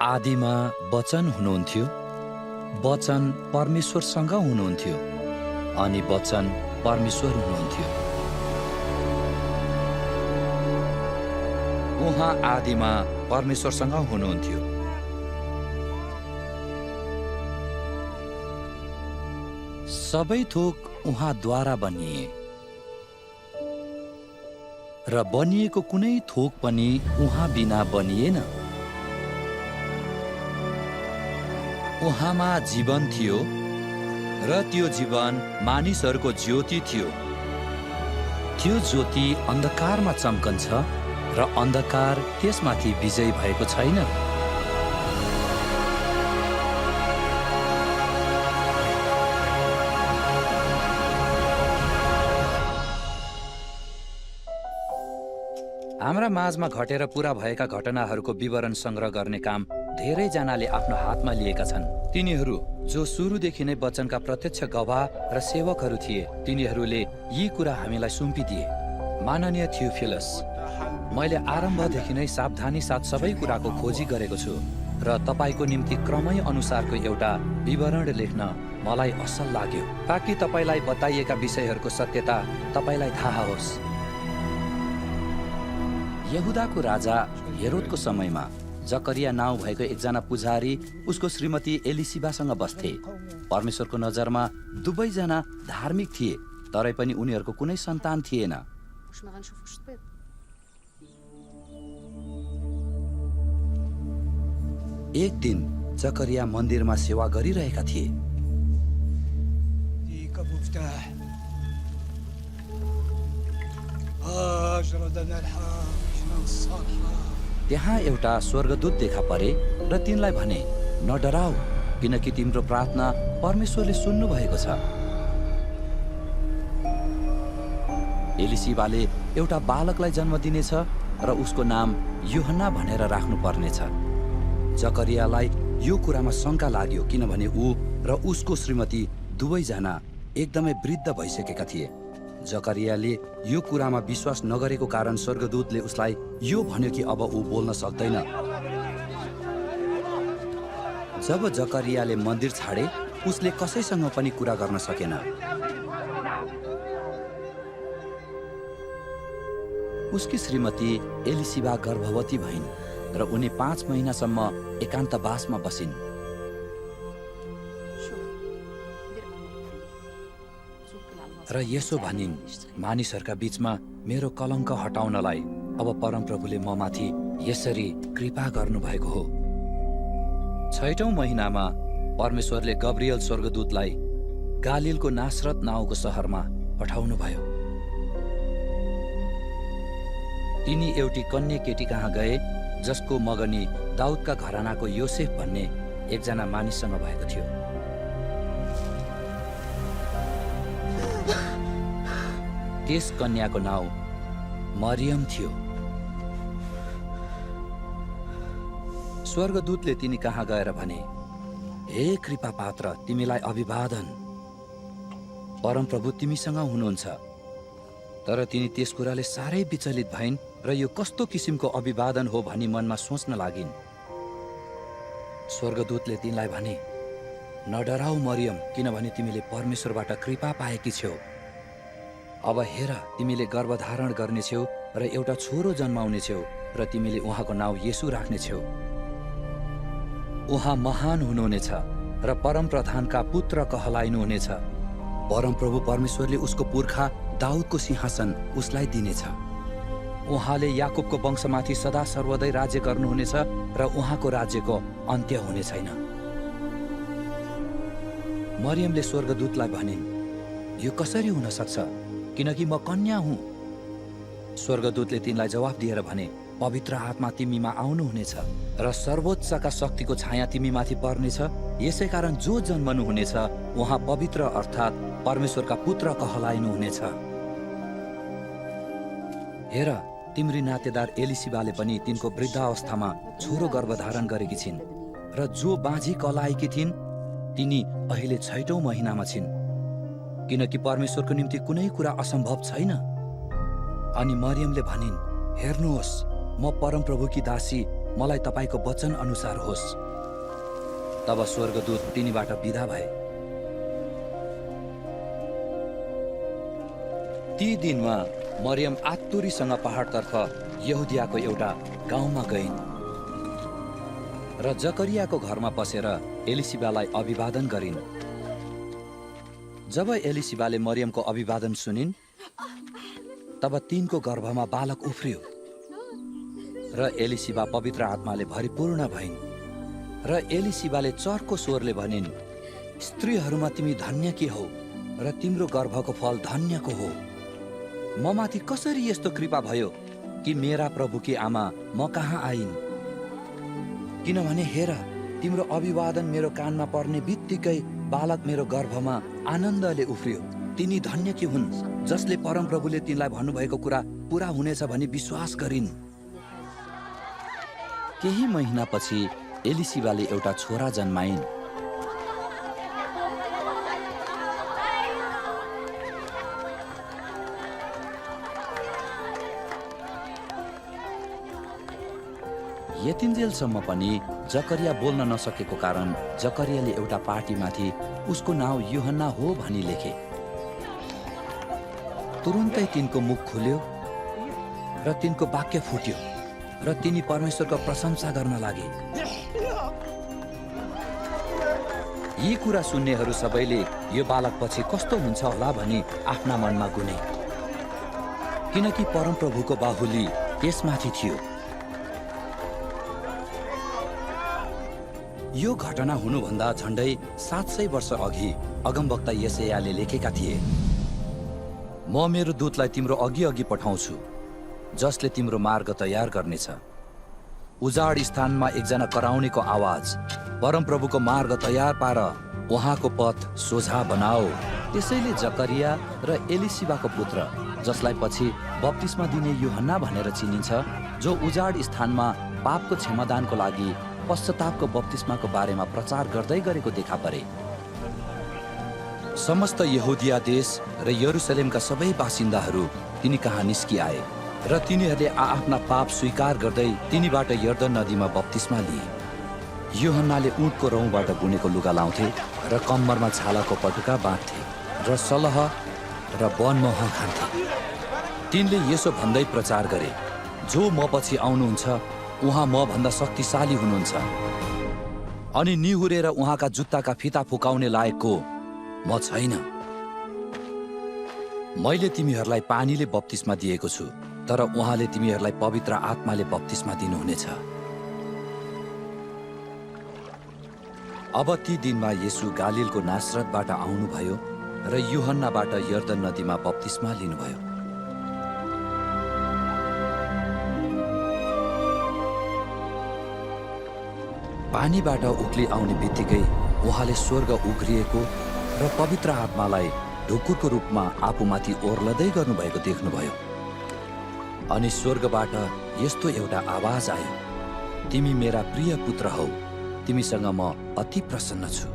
आदिमा वचन हुनुहुन्थ्यो, वचन परमेश्वरसँग हुनुहुन्थ्यो अनि वचन परमेश्वर हुनुहुन्थ्यो। उहाँ आदिमा परमेश्वरसँग हुनुहुन्थ्यो। सबै थोक उहाँद्वारा बनिए र बनिएको कुनै थोक पनि उहाँ बिना बनिएन। उहाँमा जीवन थियो र त्यो जीवन मानिसहरूको ज्योति थियो। त्यो ज्योति अन्धकारमा चम्कन्छ र अन्धकार त्यसमाथि विजयी भएको छैन। हाम्रा माझमा घटेर पूरा भएका घटनाहरूको विवरण संग्रह गर्ने काम धेरैजनाले आफ्नो हातमा लिएका छन्। तिनीहरू जो सुरुदेखि नै वचनका प्रत्यक्ष गवाह र सेवकहरू थिए, तिनीहरूले यी कुरा हामीलाई सुम्पिदिए। माननीय थियोफिलस, मैले आरम्भदेखि नै सावधानी साथ सबै कुराको खोजी गरेको छु र तपाईँको निम्ति क्रमै अनुसारको एउटा विवरण लेख्न मलाई असल लाग्यो, ताकि तपाईँलाई बताइएका विषयहरूको सत्यता तपाईँलाई थाहा होस्। यहुदाको राजा हेरोदको समयमा जकरिया नाउँ भएको एकजना पुजारी उसको श्रीमती एलिसिबासँग बस्थे। परमेश्वरको नजरमा दुवैजना धार्मिक थिए, तरै पनि उनीहरूको कुनै सन्तान थिएन। एक दिन जकरिया मन्दिरमा सेवा गरिरहेका थिए। त्यहाँ एउटा स्वर्गदूत देखा परे र तिनलाई भने, नडराऊ, किनकि तिम्रो प्रार्थना परमेश्वरले सुन्नु भएको छ। एलिसिबाले एउटा बालकलाई जन्म दिनेछ र उसको नाम यूहन्ना भनेर राख्नु पर्नेछ। जकरियालाई यो कुरामा शङ्का लाग्यो, किनभने ऊ र उसको श्रीमती दुवैजना एकदमै वृद्ध भइसकेका थिए। जकरियाले यो कुरामा विश्वास नगरेको कारण स्वर्गदूतले उसलाई यो भन्यो कि अब ऊ बोल्न सक्दैन। जब जकरियाले मन्दिर छाडे, उसले कसैसँग पनि कुरा गर्न सकेन। उसकी श्रीमती एलिसिबा गर्भवती भइन् र उनी 5 महिनासम्म एकान्तवासमा बसिन्। र यसो भनिन्, मानिसहरूका बीचमा मेरो कलङ्क हटाउनलाई अब परमप्रभुले ममाथि यसरी कृपा गर्नुभएको हो। 6औं महिनामा परमेश्वरले गब्रिएल स्वर्गदूतलाई गालिलको नासरत नाउँको सहरमा पठाउनुभयो। तिनी एउटी कन्या केटी कहाँ गए जसको मगनी दाउदका घरानाको योसेफ भन्ने एकजना मानिससँग भएको थियो। त्यस कन्याको नाउँ मरियम थियो। स्वर्गदूतले तिनी कहाँ गएर भने, हे कृपा पात्र, तिमीलाई अभिवादन, परमप्रभु तिमीसँग हुनुहुन्छ। तर तिनी त्यस कुराले साह्रै विचलित भइन् र यो कस्तो किसिमको अभिवादन हो भनी मनमा सोच्न लागिन्। स्वर्गदूतले तिनलाई भने, नडराऊ मरियम, किनभने तिमीले परमेश्वरबाट कृपा पाएकी छेउ। अब हेर, तिमीले गर्भधारण गर्नेछौ र एउटा छोरो जन्माउनेछौ र तिमीले उहाँको नाउँ येशू राख्नेछौ। उहाँ महान हुनुहुनेछ र परमप्रधानका पुत्र कहलाइनुहुनेछ। परमप्रभु परमेश्वरले उसको पुर्खा दाउदको सिंहासन उसलाई दिनेछ। उहाँले याकुबको वंशमाथि सदा सर्वदै राज्य गर्नुहुनेछ र उहाँको राज्यको अन्त्य हुने छैन। मरियमले स्वर्गदूतलाई भनिन्, यो कसरी हुन सक्छ, किनकि म कन्या हुँ। स्वर्गदूतले तिनलाई जवाफ दिएर भने, पवित्र आत्मा तिमीमा आउनुहुनेछ र सर्वोच्चका शक्तिको छाया तिमीमाथि पर्नेछ। यसै कारण जो जन्मनु हुनेछ उहाँ पवित्र अर्थात् परमेश्वरका पुत्र कहलाइनुहुनेछ। हेर, तिम्री नातेदार एलिसिबाले पनि तिनको वृद्धावस्थामा छोरो गर्भधारण गरेकी छिन् र जो बाँझी कलाएकी थिइन् तिनी अहिले 6औं महिनामा छिन्, किनकि परमेश्वरको निम्ति कुनै कुरा असम्भव छैन। अनि मरियमले भनिन्, हेर्नुहोस्, म परमप्रभुकी दासी, मलाई तपाईको वचन अनुसार होस्। तब स्वर्गदूत तिनीबाट विदा भए। ती दिनमा मरियम आत्तुरीसँग पहाडतर्फ यहुदियाको एउटा गाउँमा गइन् र जकरियाको घरमा पसेर एलिसिबालाई अभिवादन गरिन्। जब एलिसिबाले मरियमको अभिवादन सुनिन्, तब तिनको गर्भमा बालक उफ्रियो र एलिसिबा पवित्र आत्माले भरिपूर्ण भइन्। र एलिसिबाले चर्को स्वरले भनिन्, स्त्रीहरूमा तिमी धन्य के हौ र तिम्रो गर्भको फल धन्यको हो। म माथि कसरी यस्तो कृपा भयो कि मेरा प्रभुकी आमा म कहाँ आइन्? किनभने हेर, तिम्रो अभिवादन मेरो कानमा पर्ने बित्तिकै बालक मेरो गर्भमा आनन्दले उफ्रियो। तिनी धन्य के हुन् जसले परमप्रभुले तिनलाई भन्नुभएको कुरा पूरा हुनेछ भनी विश्वास गरिन्। केही महिनापछि एलिसिबाले एउटा छोरा जन्माइन्। यतिन्जेलसम्म पनि जकरिया बोल्न नसकेको कारण जकरियाले एउटा पाटीमाथि उसको नाउँ यूहन्ना हो भनी लेखे। तुरुन्तै तिनको मुख खुल्यो र तिनको वाक्य फुट्यो र तिनी परमेश्वरको प्रशंसा गर्न लागे। यी कुरा सुन्नेहरू सबैले यो बालक पछि कस्तो हुन्छ होला भनी आफ्ना मनमा गुने, किनकि परमप्रभुको बाहुली यसमाथि थियो। यो घटना हुनुभन्दा झण्डै 700 वर्ष अघि अगमवक्ता यशायाले लेखेका थिए, म मेरो दूतलाई तिम्रो अघि अघि पठाउँछु, जसले तिम्रो मार्ग तयार गर्नेछ। उजाड स्थानमा एकजना कराउनेको आवाज, परमप्रभुको मार्ग तयार पार, उहाँको पथ सोझा बनाओ। त्यसैले जकरिया र एलिसिबाको पुत्र, जसलाई पछि बप्तिस्मा दिने यूहन्ना भनेर चिनिन्छ, जो उजाड स्थानमा पापको क्षमादानको लागि पश्चातापको बप्तिस्माको बारेमा प्रचार गर्दै गरेको देखा परे। समस्त यहुदिया देश र यरुसलेमका सबै बासिन्दाहरू तिनी कहाँ निस्किआए र तिनीहरूले आफ्ना पाप स्वीकार गर्दै तिनीबाट यर्दन नदीमा बप्तिस्मा लिए। यूहन्नाले ऊँटको रौँबाट बुनेको लुगा लाउँथे र कम्मरमा छालाको पटुका बाँध्थे र सलह र वनमह खान्थे। तिनले यसो भन्दै प्रचार गरे, जो म पछि आउनुहुन्छ उहाँ म भन्दा शक्तिशाली हुनुहुन्छ, अनि निहुरेर उहाँका जुत्ताका फिता फुकाउने लायकको म छैन। मैले तिमीहरूलाई पानीले बप्तिस्मा दिएको छु, तर उहाँले तिमीहरूलाई पवित्र आत्माले बप्तिस्मा दिनुहुनेछ। अब ती दिनमा येशू गालिलको नासरतबाट आउनुभयो र यूहन्नाबाट यर्दन नदीमा बप्तिस्मा लिनुभयो। पानीबाट उक्ली आउने बित्तिकै उहाँले स्वर्ग उघ्रिएको र पवित्र आत्मालाई ढुकुरको रूपमा आफूमाथि ओर्लदै गर्नुभएको देख्नुभयो। अनि स्वर्गबाट यस्तो एउटा आवाज आयो, तिमी मेरा प्रिय पुत्र हौ, तिमीसँग म अति प्रसन्न छु।